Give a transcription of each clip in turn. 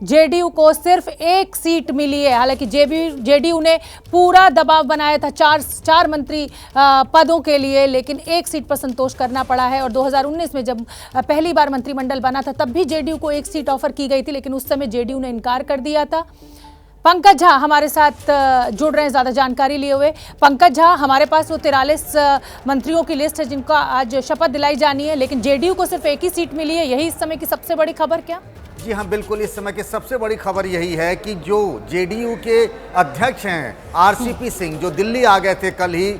JDU को सिर्फ एक सीट मिली है। हालांकि जेडीयू ने पूरा दबाव बनाया था चार मंत्री पदों के लिए, लेकिन एक सीट पर संतोष करना पड़ा है। और 2019 में जब पहली बार मंत्रिमंडल बना था तब भी जेडीयू को एक सीट ऑफर की गई थी, लेकिन उस समय जेडीयू ने इनकार कर दिया था। पंकज झा हमारे साथ जुड़ रहे हैं ज्यादा जानकारी लिए हुए। पंकज झा, हमारे पास वो 43 मंत्रियों की लिस्ट है जिनका आज शपथ दिलाई जानी है, लेकिन जेडीयू को सिर्फ एक ही सीट मिली है। यही इस समय की सबसे बड़ी खबर क्या? जी हाँ, बिल्कुल इस समय की सबसे बड़ी खबर यही है कि जो जेडीयू के अध्यक्ष हैं आरसीपी सिंह, जो दिल्ली आ गए थे कल ही,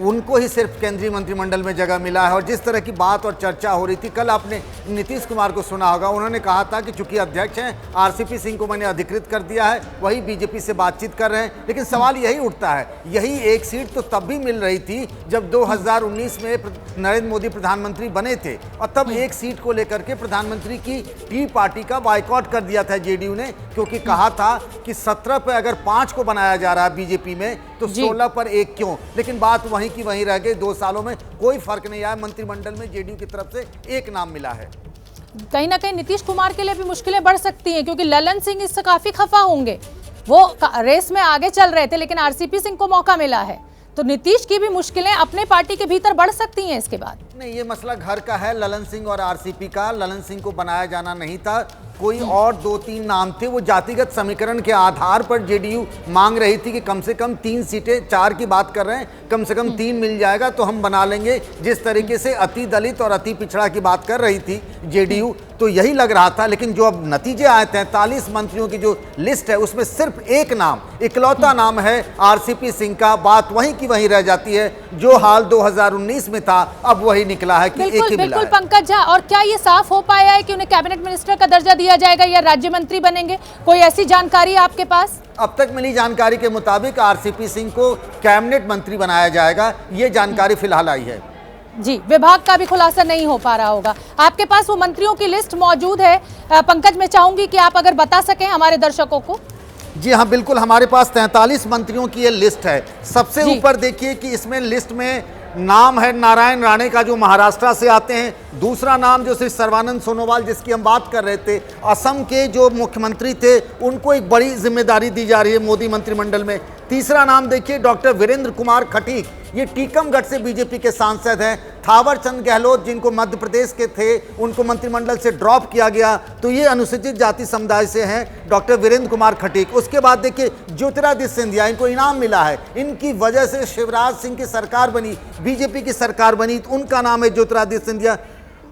उनको ही सिर्फ केंद्रीय मंत्रिमंडल में जगह मिला है। और जिस तरह की बात और चर्चा हो रही थी, कल आपने नीतीश कुमार को सुना होगा, उन्होंने कहा था कि चूंकि अध्यक्ष हैं आरसीपी सिंह को मैंने अधिकृत कर दिया है, वही बीजेपी से बातचीत कर रहे हैं। लेकिन सवाल यही उठता है, यही एक सीट तो तब भी मिल रही थी जब 2019 में नरेंद्र मोदी प्रधानमंत्री बने थे, और तब एक सीट को लेकर के प्रधानमंत्री की टी पार्टी का बायकॉट कर दिया था जेडीयू ने, क्योंकि कहा था कि 17 पे अगर 5 को बनाया जा रहा है बीजेपी में तो 16 पर 1 क्यों। लेकिन बात वहीं की वहीं रह गई। 2 सालों में कोई फर्क नहीं आया। मंत्रिमंडल में जेडीयू की तरफ से एक नाम मिला है। कहीं ना कहीं नीतीश कुमार के लिए भी मुश्किलें बढ़ सकती हैं, क्योंकि ललन सिंह इससे काफी खफा होंगे। वो रेस में आगे चल रहे थे, लेकिन आरसीपी सिंह को मौका मिला है, तो नीतीश की भी मुश्किलें अपने पार्टी के भीतर बढ़ सकती हैं इसके बाद। नहीं, ये मसला घर का है ललन सिंह और आरसीपी का। ललन सिंह को बनाया जाना नहीं था, कोई और 2-3 नाम थे। वो जातिगत समीकरण के आधार पर जेडीयू मांग रही थी कि कम से कम 3 सीटें, 4 की बात कर रहे हैं, कम से कम 3 मिल जाएगा तो हम बना लेंगे। जिस तरीके से अति दलित और अति पिछड़ा की बात कर रही थी जेडीयू, तो यही लग रहा था। लेकिन जो अब नतीजे आए थे, 43 मंत्रियों की जो लिस्ट है उसमें सिर्फ एक नाम, इकलौता नाम है आरसीपी सिंह का। बात वहीं की वहीं रह जाती है। जो हाल 2019 में था अब वही निकला है कि एक ही मिला है। बिल्कुल पंकज झा, और क्या ये साफ हो पाया है कि उन्हें कैबिनेट मिनिस्टर का दर्जा दिया जाएगा या राज्य मंत्री बनेंगे? कोई ऐसी जानकारी है आपके पास? अब तक मिली जानकारी के मुताबिक आरसीपी सिंह को कैबिनेट मंत्री बनाया जाएगा, ये जानकारी फिलहाल आई है। जी, विभाग का भी खुलासा नहीं हो पा रहा होगा। आपके पास वो मंत्रियों की लिस्ट मौजूद है पंकज, मैं चाहूंगी कि आप अगर बता सकें हमारे दर्शकों को। जी हाँ, बिल्कुल, हमारे पास 43 मंत्रियों की ये लिस्ट है। सबसे ऊपर देखिए कि इसमें लिस्ट में नाम है नारायण राणे का, जो महाराष्ट्र से आते हैं। दूसरा नाम जो श्री सर्बानंद सोनोवाल, जिसकी हम बात कर रहे थे, असम के जो मुख्यमंत्री थे, उनको एक बड़ी जिम्मेदारी दी जा रही है मोदी मंत्रिमंडल में। तीसरा नाम देखिए डॉक्टर वीरेंद्र कुमार खटीक, ये टीकमगढ़ से बीजेपी के सांसद हैं। थावर चंद गहलोत, जिनको मध्य प्रदेश के थे, उनको मंत्रिमंडल से ड्रॉप किया गया, तो ये अनुसूचित जाति समुदाय से हैं डॉक्टर वीरेंद्र कुमार खटीक। उसके बाद देखिए ज्योतिरादित्य सिंधिया, इनको इनाम मिला है, इनकी वजह से शिवराज सिंह की सरकार बनी, बीजेपी की सरकार बनी, तो उनका नाम है ज्योतिरादित्य सिंधिया।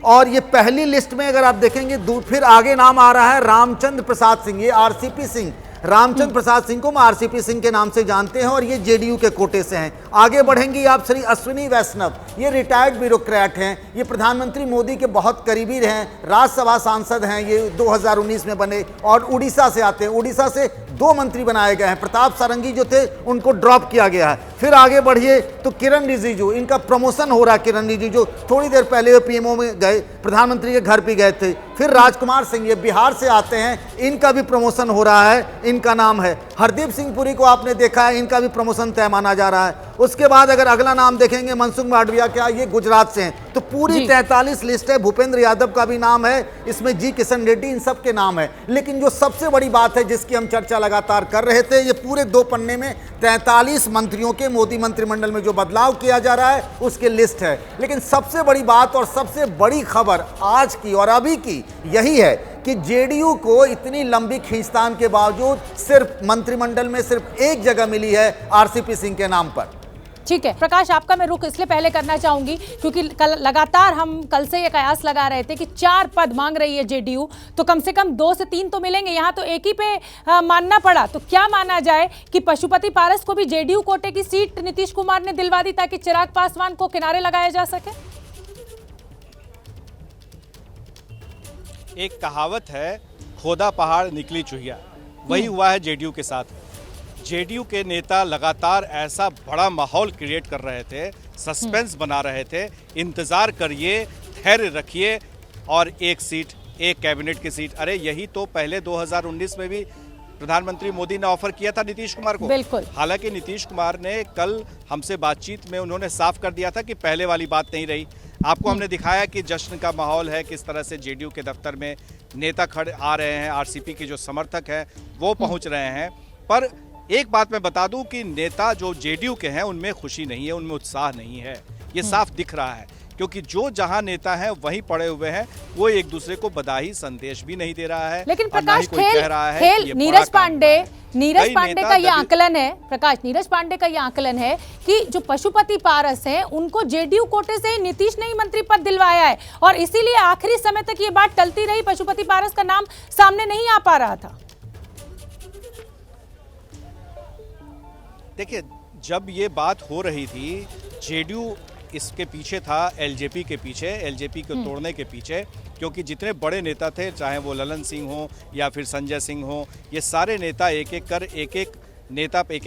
और ये पहली लिस्ट में अगर आप देखेंगे, फिर आगे नाम आ रहा है रामचंद्र प्रसाद सिंह, ये आरसीपी सिंह, रामचंद्र प्रसाद सिंह को हम आरसीपी सिंह के नाम से जानते हैं और ये जेडीयू के कोटे से हैं। आगे बढ़ेंगे आप श्री अश्विनी वैष्णव, ये रिटायर्ड ब्यूरोक्रेट हैं, ये प्रधानमंत्री मोदी के बहुत करीबी रहे हैं, राज्यसभा सांसद हैं, ये 2019 में बने और उड़ीसा से आते हैं। उड़ीसा से 2 मंत्री बनाए गए हैं। प्रताप सारंगी जो थे उनको ड्रॉप किया गया है। फिर आगे बढ़िए तो किरण रिजिजू, इनका प्रमोशन हो रहा है। किरण रिजिजू थोड़ी देर पहले पीएमओ में गए, प्रधानमंत्री के घर भी गए थे। फिर राजकुमार सिंह, ये बिहार से आते हैं, इनका भी प्रमोशन हो रहा है, इनका नाम है। हरदीप सिंह पुरी को आपने देखा है, इनका भी प्रमोशन तय माना जा रहा है। उसके बाद अगर अगला नाम देखेंगे मनसुख मांडविया, क्या ये गुजरात से हैं। तो पूरी 43 लिस्ट है। भूपेंद्र यादव का भी नाम है इसमें, जी किशन रेड्डी, इन सब के नाम है। लेकिन जो सबसे बड़ी बात है जिसकी हम चर्चा लगातार कर रहे थे, ये पूरे 2 पन्ने में 43 मंत्रियों के मोदी मंत्रिमंडल में जो बदलाव किया जा रहा है उसकी लिस्ट है। लेकिन सबसे बड़ी बात और सबसे बड़ी खबर आज की और अभी की यही है कि जेडीयू को इतनी लंबी खींचतान के बावजूद सिर्फ मंत्रिमंडल में सिर्फ एक जगह मिली है आरसीपी सिंह के नाम पर। ठीक है प्रकाश, आपका मैं रुख इसलिए पहले करना चाहूंगी क्योंकि लगातार हम कल से ये कयास लगा रहे थे कि 4 पद मांग रही है जेडीयू, तो कम से कम 2 से 3 तो मिलेंगे। यहाँ तो एक ही पे मानना पड़ा। तो क्या माना जाए कि पशुपति पारस को भी जेडीयू कोटे की सीट नीतीश कुमार ने दिलवा दी ताकि चिराग पासवान को किनारे लगाया जा सके? एक कहावत है, खोदा पहाड़ निकली चुहिया, वही हुआ है जेडीयू के साथ। जेडीयू के नेता लगातार ऐसा बड़ा माहौल क्रिएट कर रहे थे, सस्पेंस बना रहे थे, इंतजार करिए, धैर्य रखिए और एक सीट, एक कैबिनेट की सीट। अरे यही तो पहले 2019 में भी प्रधानमंत्री मोदी ने ऑफर किया था नीतीश कुमार को। बिल्कुल। हालांकि नीतीश कुमार ने कल हमसे बातचीत में उन्होंने साफ कर दिया था कि पहले वाली बात नहीं रही। आपको हमने दिखाया कि जश्न का माहौल है, किस तरह से जेडीयू के दफ्तर में नेता खड़े आ रहे हैं, आरसीपी के जो समर्थक हैं वो पहुंच रहे हैं। पर एक बात मैं बता दूं कि नेता जो जेडीयू के हैं उनमें खुशी नहीं है, उनमें उत्साह नहीं है, ये साफ दिख रहा है। क्योंकि जो जहां नेता है वहीं पड़े हुए हैं, वो एक दूसरे को बधाई संदेश भी नहीं दे रहा है। लेकिन और ना ही प्रकाश कोई कह रहा है खेल कि ये नीरज बड़ा काम पांडे हुआ है। नीरज कई पांडे नेता का ये दबे- आकलन है, प्रकाश नीरज पांडे का ये आकलन है कि जो पशुपति पारस हैं उनको जेडीयू कोटे से नीतीश ने ही मंत्री पद दिलवाया है और इसीलिए आखिरी समय तक ये बात टलती रही, पशुपति पारस का नाम सामने नहीं आ पा रहा था। देखिए, जब ये बात हो रही थी, जेडीयू इसके पीछे था, एलजेपी के पीछे, एलजेपी को तोड़ने के पीछे, क्योंकि जितने बड़े नेता थे, चाहे वो ललन सिंह हो या फिर संजय सिंह हो, ये सारे नेता एक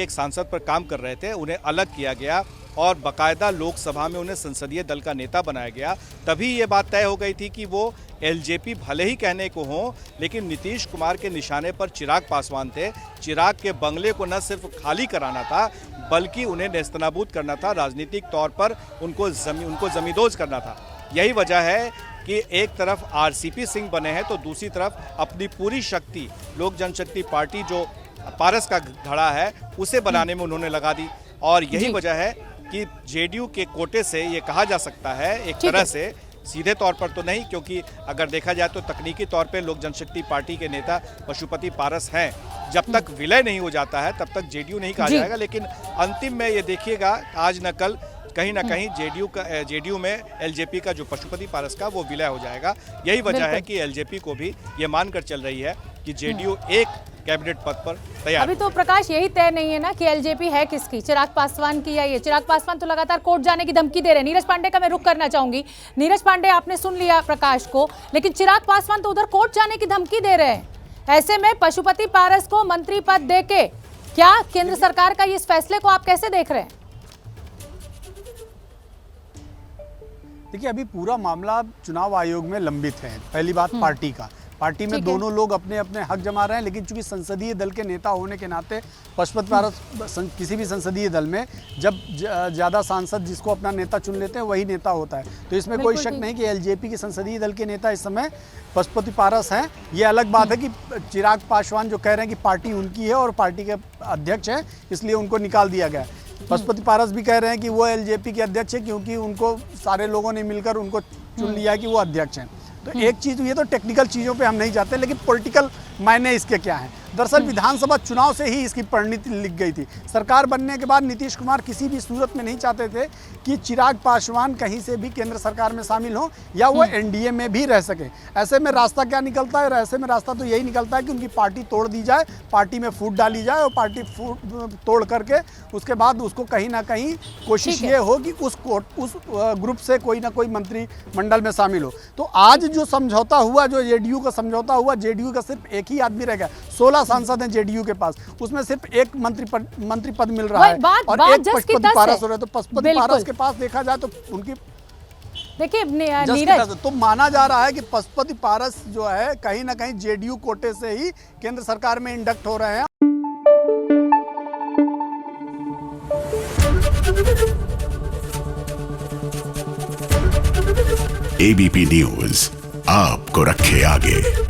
एक सांसद पर काम कर रहे थे, उन्हें अलग किया गया और बाकायदा लोकसभा में उन्हें संसदीय दल का नेता बनाया गया। तभी ये बात तय हो गई थी कि वो एलजेपी भले ही कहने को हो, लेकिन नीतीश कुमार के निशाने पर चिराग पासवान थे। चिराग के बंगले को न सिर्फ खाली कराना था, बल्कि उन्हें नेस्तनाबूद करना था, राजनीतिक तौर पर उनको जमींदोज करना था। यही वजह है कि एक तरफ आरसीपी सिंह बने हैं तो दूसरी तरफ अपनी पूरी शक्ति लोक जनशक्ति पार्टी जो पारस का धड़ा है उसे बनाने में उन्होंने लगा दी। और यही वजह है कि जेडीयू के कोटे से ये कहा जा सकता है एक तरह से, सीधे तौर पर तो नहीं, क्योंकि अगर देखा जाए तो तकनीकी तौर पे लोक जनशक्ति पार्टी के नेता पशुपति पारस हैं। जब तक विलय नहीं हो जाता है तब तक जेडीयू नहीं कहा जाएगा, लेकिन अंतिम में ये देखिएगा आज न कल कहीं ना कहीं जेडीयू में एलजेपी का जो पशुपति पारस का वो विलय हो जाएगा। यही वजह है कि एलजेपी को भी ये मानकर चल रही है कि जेडीयू एक कैबिनेट पद पर तैयार। अभी तो प्रकाश यही तय नहीं है ना कि एलजेपी है किसकी, चिराग पासवान की या ये। चिराग पासवान तो लगातार कोर्ट जाने की धमकी दे रहे हैं। नीरज पांडे का मैं रुख करना चाहूंगी। नीरज पांडे, आपने सुन लिया प्रकाश को, लेकिन चिराग पासवान तो उधर कोर्ट जाने की धमकी दे रहे हैं। ऐसे में पशुपति पारस को मंत्री पद देके क्या केंद्र सरकार का इस फैसले को आप कैसे देख रहे हैं? देखिए, अभी पूरा मामला चुनाव आयोग में लंबित है। पहली बात पार्टी में दोनों लोग अपने अपने हक जमा रहे हैं, लेकिन चूंकि संसदीय दल के नेता होने के नाते पशुपति पारस किसी भी संसदीय दल में जब ज़्यादा सांसद जिसको अपना नेता चुन लेते हैं वही नेता होता है। तो इसमें कोई शक नहीं कि एलजेपी के संसदीय दल के नेता इस समय पशुपति पारस हैं। ये अलग बात है कि चिराग पासवान जो कह रहे हैं कि पार्टी उनकी है और पार्टी के अध्यक्ष हैं, इसलिए उनको निकाल दिया गया। पशुपति पारस भी कह रहे हैं कि वो एलजेपी के अध्यक्ष है क्योंकि उनको सारे लोगों ने मिलकर उनको चुन लिया है कि वो अध्यक्ष हैं। तो एक चीज़, ये तो टेक्निकल चीज़ों पे हम नहीं जाते, लेकिन पॉलिटिकल मायने इसके क्या हैं। दरअसल विधानसभा चुनाव से ही इसकी परिणति लिख गई थी। सरकार बनने के बाद नीतीश कुमार किसी भी सूरत में नहीं चाहते थे कि चिराग पासवान कहीं से भी केंद्र सरकार में शामिल हो या वो एनडीए में भी रह सके। ऐसे में रास्ता क्या निकलता है? ऐसे में रास्ता तो यही निकलता है कि उनकी पार्टी तोड़ दी जाए, पार्टी में फूट डाली जाए और पार्टी फूट तोड़ करके उसके बाद उसको कहीं ना कहीं कोशिश ये हो कि उस ग्रुप से कोई ना कोई मंत्रिमंडल में शामिल हो। तो आज जो समझौता हुआ, जो जेडीयू का समझौता हुआ, जेडीयू का सिर्फ एक ही आदमी रह गया। 16 सांसद हैं जेडीयू के पास, उसमें सिर्फ एक मंत्री पद मिल रहा है और एक पशुपति पारस हो रहा है। तो पशुपति पारस के पास देखा जाए तो उनकी देखिए नीरज, तो माना जा रहा है कि पशुपति पारस जो है कहीं ना कहीं जेडीयू कोटे से ही केंद्र सरकार में इंडक्ट हो रहे हैं। एबीपी न्यूज आपको रखे आगे।